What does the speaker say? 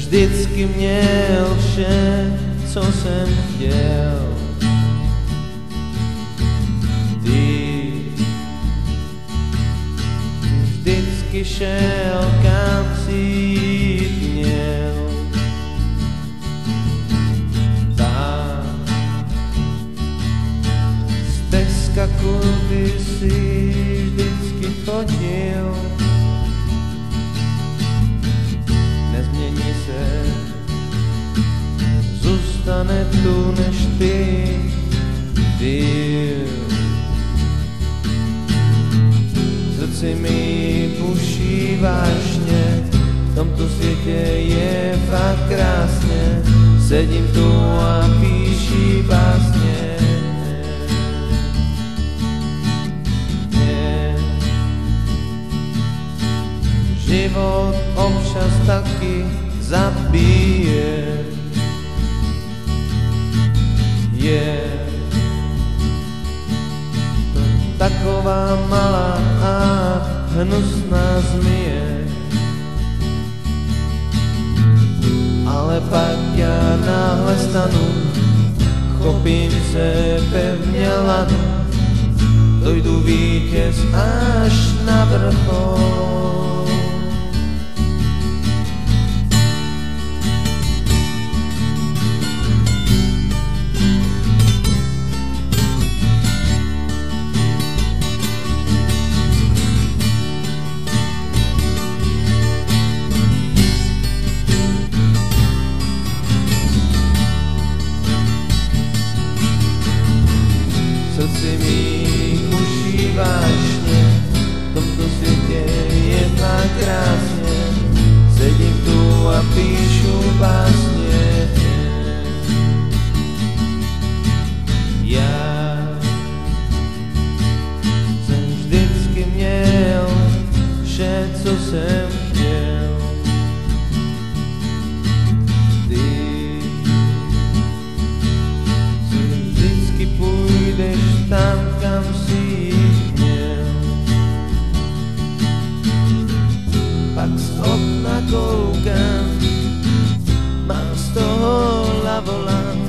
vždycky měl vše, co jsem chtěl. Ty vždycky šel, kam si jít měl. Ta stezka, kudy si vždycky chodil, nezmění se, zůstane tu, než ty byl. V srdci mi buší vášně, v tomto světě je fakt krásně, sedím tu a píši básně. Život občas taky zabije. Je to taková malá a hnusná zmije, ale pak já náhle stanu, chopím se pevně lanu, dojdu vítěz až na vrchol. Srdci mi buší vášně, v tomto světě je tak krásně, sedím tu a píšu básně. Já jsem vždycky měl vše, co jsem chtěl. Půjdeš tam, kam si jít měl. Pak z okna koukám, mám z toho hlavolam.